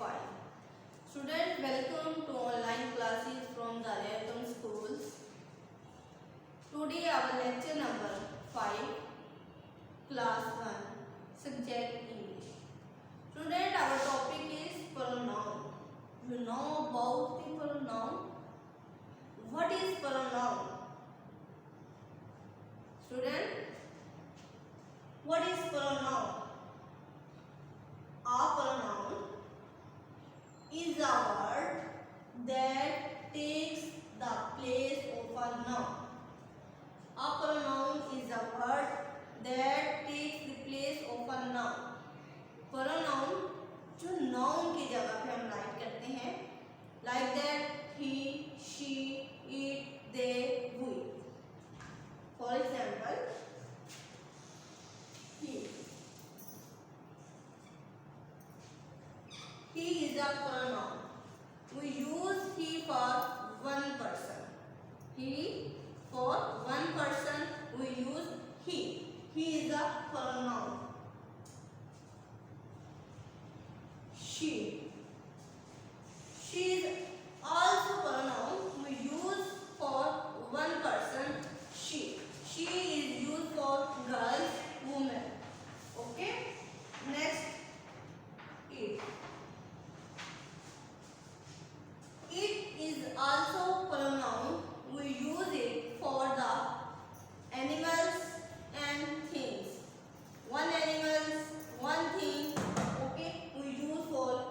5. Students, welcome to online classes from Daryatam schools. Today our lecture number 5, class 1, subject English. Student, our topic is pronoun. You know about the pronoun? What is pronoun? Student, what is pronoun? A pronoun is a word that takes the place of a noun. A pronoun is a word that takes the place of a noun. Pronoun जो noun की जगह पे हम right करते हैं, like that he, she, it, they, we. For example, he. He is a pronoun. We use he for one person. He, for one person we use he. He is a pronoun. She. She is also pronoun. We use for one person she. She is used for girls, women. Okay. Next, it. It is also pronoun. We use it for the animals and things. One animals, one thing. Okay, we use for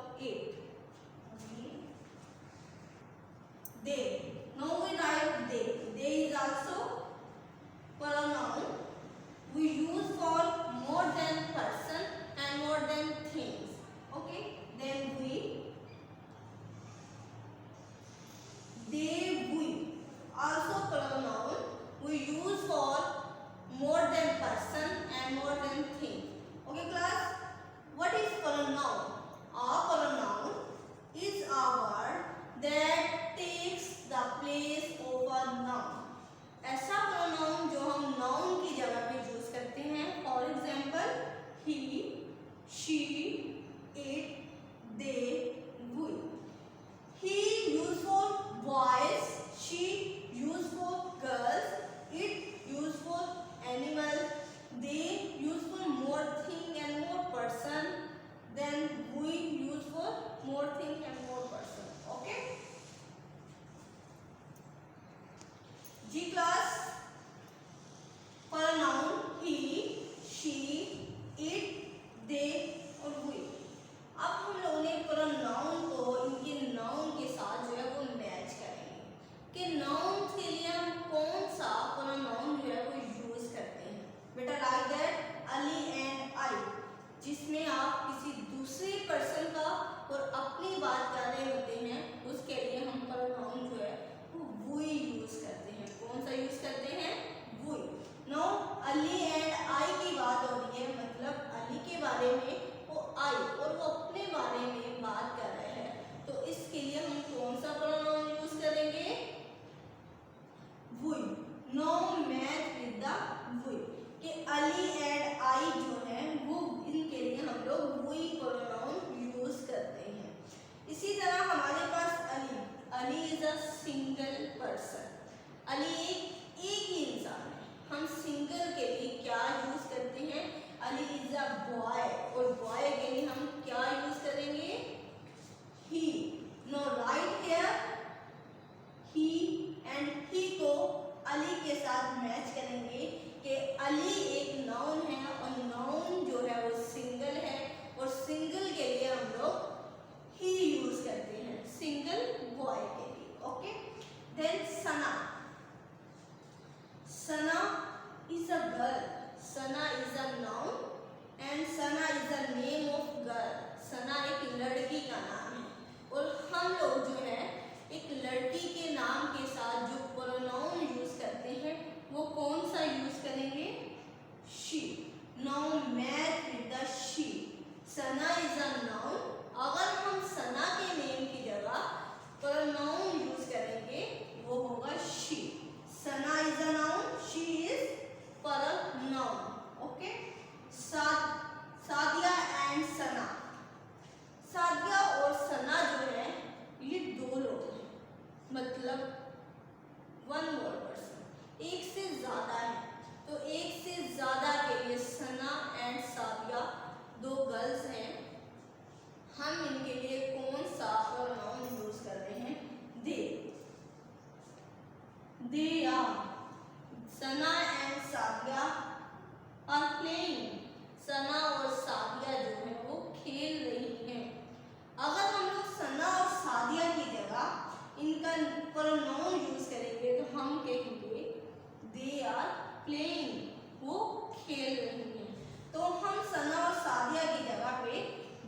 वो खेल रही हैं। तो हम सना और सादिया की जगह पे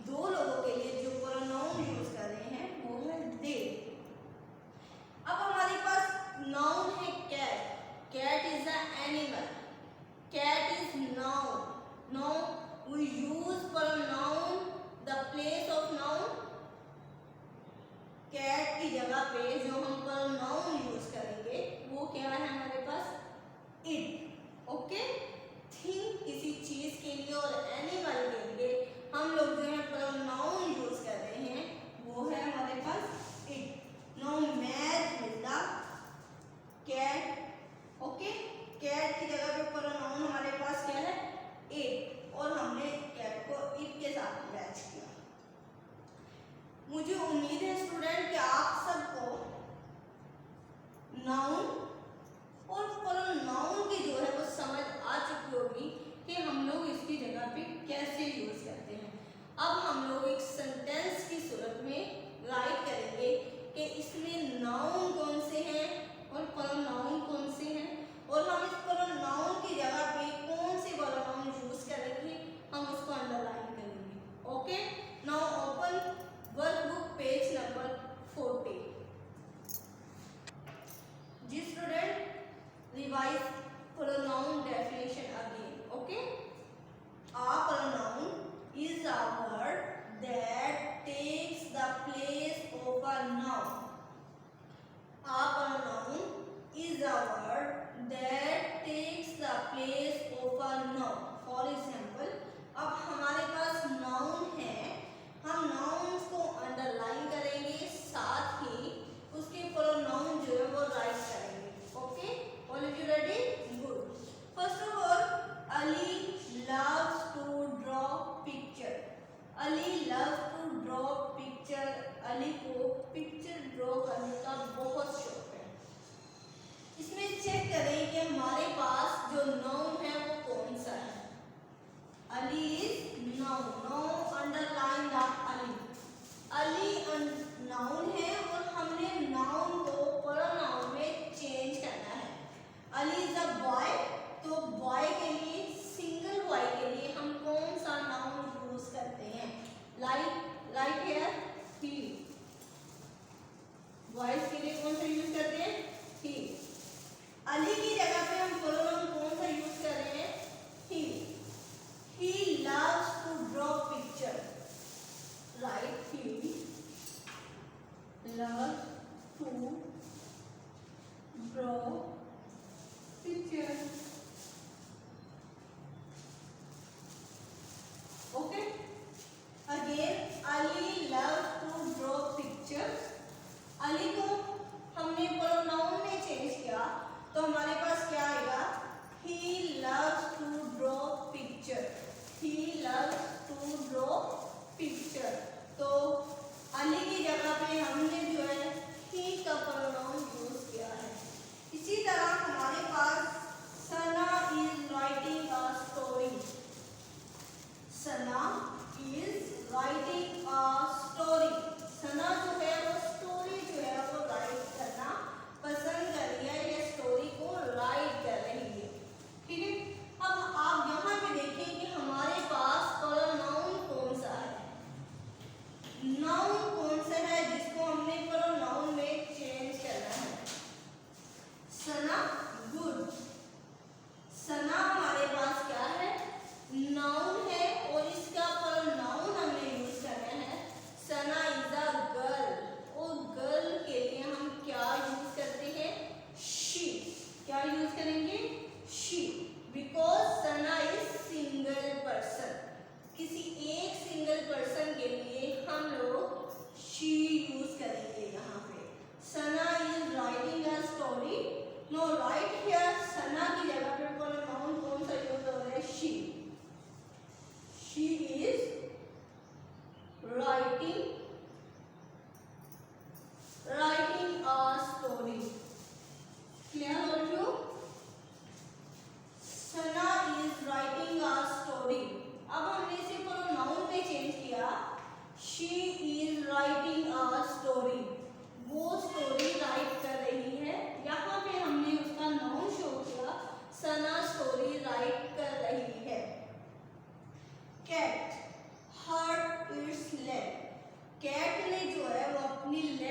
दो लोगों के लिए जो प्रोनाउन यूज कर रहे हैं वो है दे। अब हमारे पास नाउन है cat. Cat is a animal. Cat is noun. Now we use pronoun the place of noun. Cat की जगह पे जो हम प्रोनाउन यूज करेंगे वो क्या है हमारे पास इट। ओके, थिंक किसी चीज के लिए और एनिमल के लिए हम लोग जो है प्रोनाउन यूज कर रहे हैं वो है हमारे पास it. Now match with the cat. Okay, cat की जगह पे प्रोनाउन हमारे पास क्या है इट, और हमने कैट को इट के साथ मैच किया। मुझे उम्मीद है स्टूडेंट कि आप सबको नाउन और प्रोनाउन की जो है वो समझ आ चुकी होगी कि हम लोग इसकी जगह पे कैसे यूज करते हैं। अब हम लोग एक सेंटेंस की सूरत में राइट करेंगे कि इसमें नाउन कौन से हैं और प्रोनाउन कौन से हैं, और हम इस प्रोनाउन की जगह पे कौन से प्रोनाउन यूज करेंगे हम उसको अंडरलाइन करेंगे। Okay, now open workbook page number 40। जी student, revise pronoun definition again. Okay, a pronoun is a word that takes the place of a noun. A pronoun is a word that takes the place of a noun. For example, अब हमारे पास noun है, हम nouns को underline करेंगे, साथ ही उसके pronoun जो है वो राइट करेंगे। Okay, all of you ready? Good. First of all, Ali loves to draw picture. Ali loves to draw picture. Ali को पिक्चर ड्रॉ करने का बहुत शौक है। इसमें चेक करें कि हमारे पास जो नाउन है वो कौन सा है।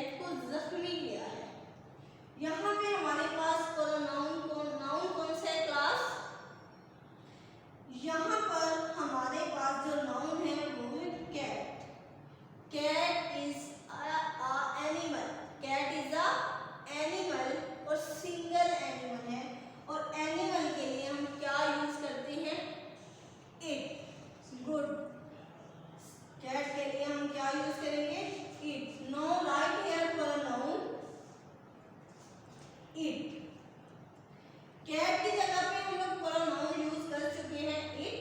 कैट को जख्मी किया है। यहाँ पे हमारे पास प्रोनाउन कौन सा है क्लास? यहाँ पर हमारे पास जो नाउन है वो है cat. Cat is a animal. Cat is a animal और सिंगल एनिमल है, और एनिमल के लिए हम क्या यूज करते हैं? इट। गुड। कैट के लिए हम क्या यूज करेंगे? It. No right here pronoun it. Cat की जगह पे हम लोग प्रोनाउन यूज कर चुके हैं it.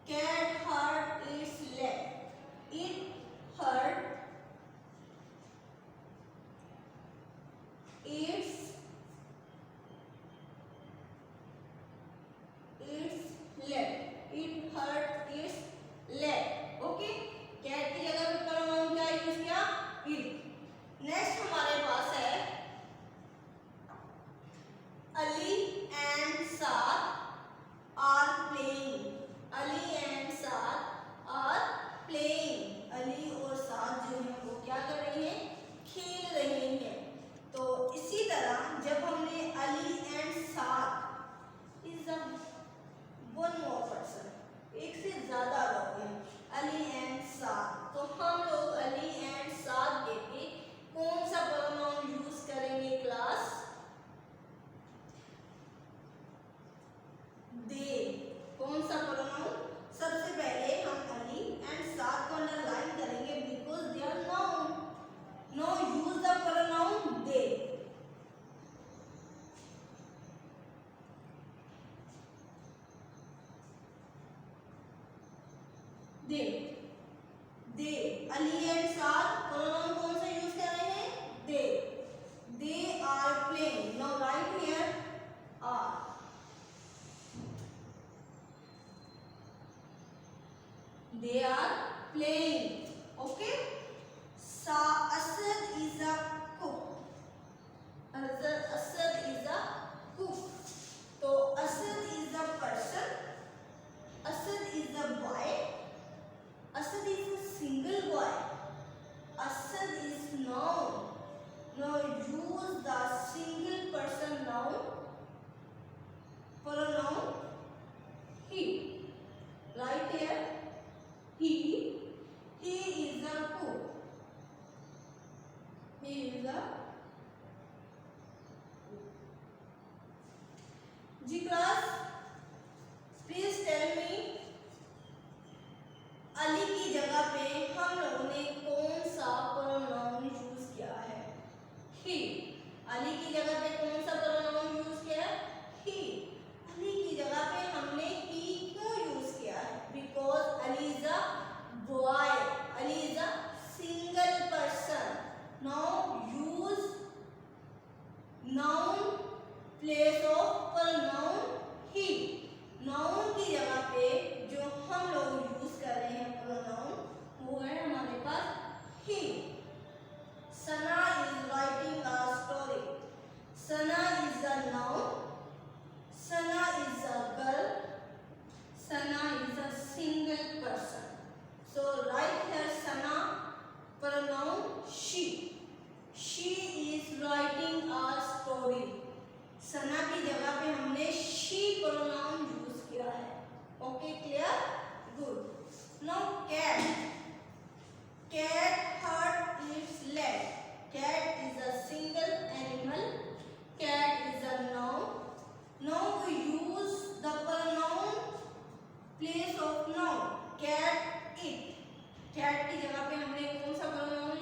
Cat hurt its leg. It hurt its leg. It hurt its leg. Okay, cat की जगह पे प्रोनाउन क्या यूज किया? इट। नेक्स्ट हमारे पास है Ali and Saad are playing. Ali and Saad are playing. Ali और साद जो है वो क्या कर रहे हैं? खेल रहे हैं। तो इसी तरह जब हमने Ali and Saad is a one more person, एक से ज्यादा लोग हैं, अली एंड साद, तो हम लोग अली एंड साद के लिए कौन सा प्रोनाउन यूज करेंगे क्लास? दे। कौन सा प्रोनाउन? सबसे पहले हम अली एंड साद को अंडरलाइन करेंगे because they are noun. No use the pronoun they. They. They. Ali and Saad pronoun कौन सा यूज कर रहे हैं? They. They are playing. Now right here are. They are playing. Okay. Asad is a cook. Asad is a cook. तो Asad is a person. Asad is a boy. Asad is a single boy. Asad is noun. Now use the single person noun pronoun he. Right here. He is a cook. He is a जी class, please tell me Ali की जगह पे हम लोगों ने कौन सा pronoun use किया है? ही। अली की जगह पे कौन सा प्रोनाउन यूज किया है? ही। अली की जगह पे हमने ही क्यों यूज किया है? Because Ali is a boy. Ali is a single person. Now use noun place of pronoun he. Noun की जगह पे जो हम लोग यूज कर रहे हैं pronoun वो है हमारे पास he. Sana is writing a story. Sana is a noun. Sana is a girl. Sana is a single person. So right here Sana pronoun she. She is writing a story. Sana की जगह पे हमने she pronoun use किया है। Okay, clear? Good. Now cat. Cat hurt its leg. Cat is a single animal. Cat is a noun. Now we use the pronoun place of noun. Cat it. Cat की जगह पे हमने कौन सा pronoun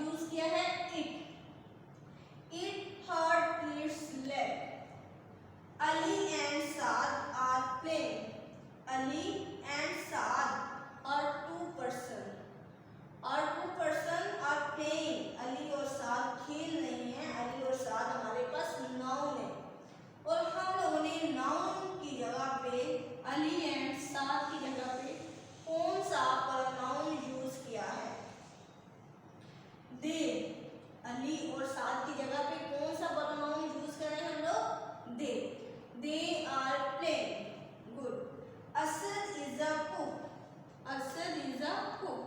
use किया है? It. It hurt its leg. Ali and Saad are playing. Ali and Saad are two person. Are playing. Ali और साद खेल रहे हैं। अली और साद हमारे पास नाउन है, और हम लोगों ने नाउन की जगह पे अली एंड साद की जगह पे कौन सा प्रोनाउन यूज किया है? दे। अली और साद की जगह पे कौन सा प्रोनाउन यूज कर रहे हैं हम लोग? They. They are playing. Good. Asad is a cook. Asad is a cook.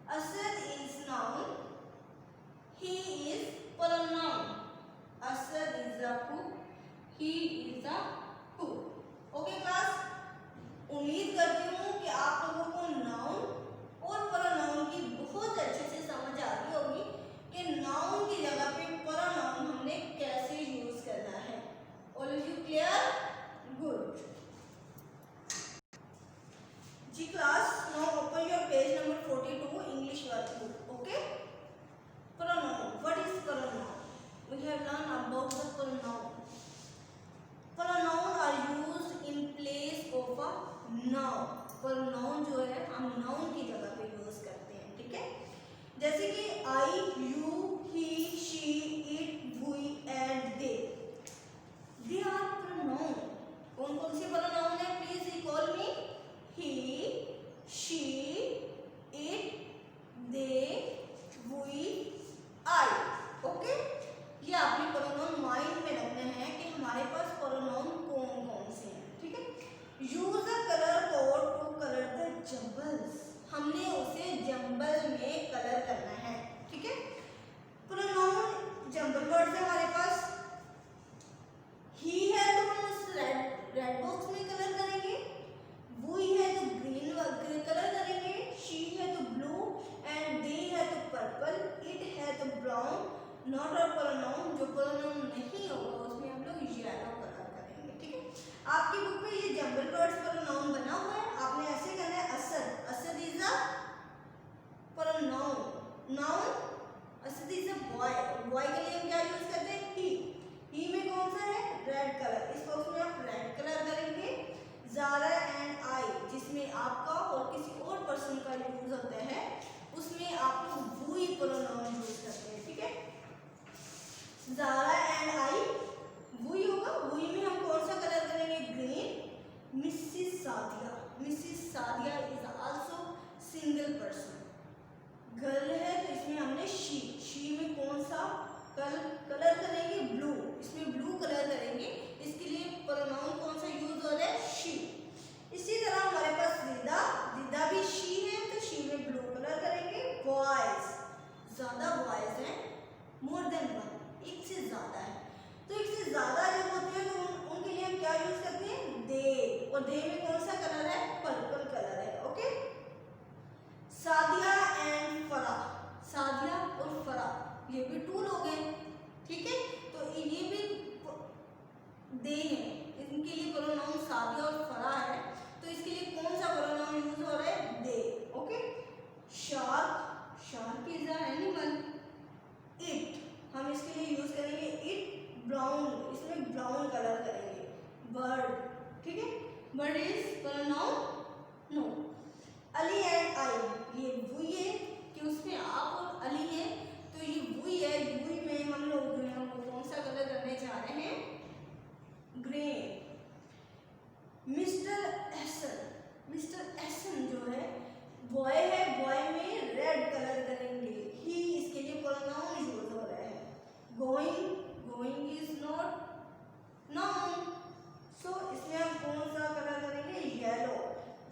Asad is noun. He हुआ नाउन। प्रोनाउन जो है हम नाउन की जगह पे यूज करते हैं, ठीक है। जैसे कि I, you, he, she, it, we and they are pronoun. कौन कौन से प्रोनाउन है, please recall me. He, she, it, they, we, I. Okay, ये आपने प्रोनाउन माइंड में रखने हैं कि हमारे पास प्रोनाउन कौन कौन से हैं, ठीक है। Use the colour code to colour the jumbles. हमने उसे जंबल में कलर करना है, ठीक है। प्रोनाउन जंबल वर्ड है हमारे पास। ही है तो हम उस रेड बॉक्स में कलर करेंगे, वी है तो ग्रीन कलर करेंगे, शी है तो ब्लू एंड दे है तो पर्पल, इट है तो ब्राउन। नॉट अ प्रोनाउन, जो प्रोनाउन नहीं होगा उसमें हम लोग येलो कलर करेंगे, ठीक है। आपकी बुक में ये जंबल वर्ड्स प्रोनाउन बना हुआ है, आपने ऐसे करना है। Asad, Asad is a pronoun. Noun, Asad is a boy. Boy के लिए हम क्या यूज करते हैं, ही में कौन सा है, रेड कलर। इस बॉक्स में आप रेड कलर करेंगे। ज़ारा एंड आई, जिसमें आपका और किसी और पर्सन का यूज होता है, उसमें आप लोग वही प्रोनाउन यूज करते हैं, ठीक है। ज़ारा एंड आई, वही होगा। वही में हम कौन सा कलर करेंगे, green. Mrs Sadia, Mrs Sadia is also single person. Girl है तो इसमें हमने शी में कौन सा कलर करेंगे, ब्लू। इसमें ब्लू कलर करेंगे, इसके लिए प्रोनाउन कौन सा यूज हो रहा है, शी। इसी तरह हमारे पास रिदा, रिदा भी शी है तो शी में ब्लू कलर करेंगे। बॉयज, ज्यादा बॉयज हैं, मोर देन वन, एक से ज्यादा है, तो एक से ज्यादा जब होते हैं तो उनके लिए हम क्या यूज करते हैं, दे। और दे में कौन सा कलर है, पर्पल कलर है, ओके। सादिया एंड फरा, सादिया और फरा ये भी टू लोग हैं, ठीक है। तो ये भी दे हैं, इनके लिए प्रोनाउन सादिया और फरा है, तो इसके लिए कौन सा प्रोनाउन यूज हो रहा है, they, okay. Shark, shark is a animal. It, हम इसके लिए यूज करेंगे इट, ब्राउन, इसमें ब्राउन कलर करेंगे। बर्ड, ठीक है, bird is pronoun no. Ali and I, ये वही है कि उसमें आप और अली है, तो ये वही है। वही में हम लोग जो है वो कौन सा कलर करने जा रहे हैं, ग्रे। मिस्टर एसन, मिस्टर एसन जो है बॉय है, बॉय में रेड कलर करेंगे। ही, इसके लिए प्रोनाउन यूज हो रहा है। Going, going is not noun, so इसमें हम कौन सा कलर करेंगे, येलो।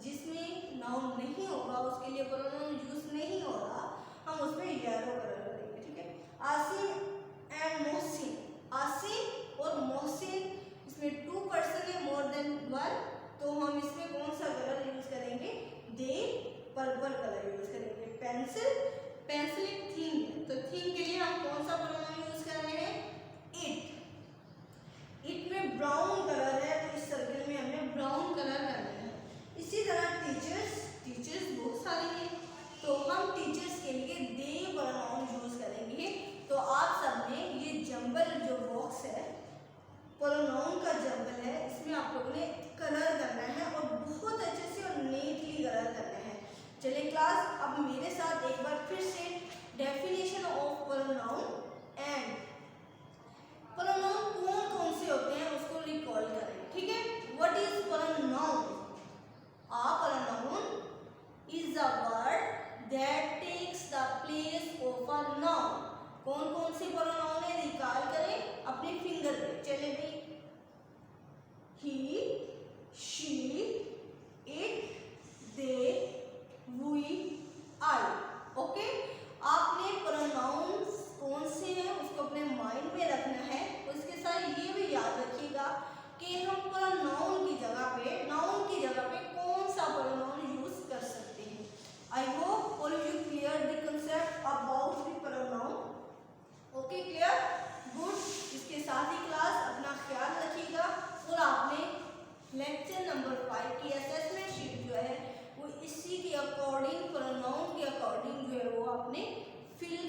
जिसमें नाउन नहीं होगा उसके लिए प्रोनाउन यूज नहीं हो रहा, हम उसमें येलो कलर करेंगे, ठीक है। आसिम एंड मोहसिन, आसिम और मोहसिन, इसमें टू पर्सन है, मोर देन वन, तो हम इसमें कौन सा कलर यूज करेंगे, दे, पर्पल कलर यूज करेंगे। पेंसिल, पेंसिल एक थिंग है, तो थिंग के लिए हम कौन सा प्रोनाउन यूज कर रहे हैं, इट। इट में ब्राउन कलर है, तो इस सर्कल में हमने ब्राउन कलर करना है। इसी तरह टीचर्स, टीचर्स बहुत सारे हैं, तो हम टीचर्स के लिए दे प्रोनाउन यूज करेंगे। तो आप सबने ये जंबल जो बॉक्स है, प्रोनाउन का जंबल है, इसमें आप लोगों ने कलर करना है और बहुत अच्छे से और नीटली कलर करना है। चलिए क्लास, अब मेरे साथ एक बार फिर से definition of pronoun and pronoun कौन कौन से होते हैं उसको रिकॉल करें, ठीक है। What is pronoun? A pronoun is a word that takes the place of a noun. कौन कौन से प्रोनाउन है, रिकॉल करें अपने फिंगर पे। चले भाई, he, she, it, they, we, I, okay. आपने प्रोनाउंस कौन से हैं उसको अपने माइंड में रखना है। उसके साथ ये भी याद रखिएगा कि हम प्रोनाउन की जगह पे, नाउन की जगह पे कौन सा प्रोनाउन यूज कर सकते हैं। I hope all of you clear the concept about the pronoun, okay, clear, good. इसके साथ ही क्लास अपना ख्याल रखिएगा और आपने लेक्चर नंबर 5 की असेसमेंट शीट जो है वो इसी के अकॉर्डिंग, प्रोनाउन के अकॉर्डिंग जो है वो आपने फिल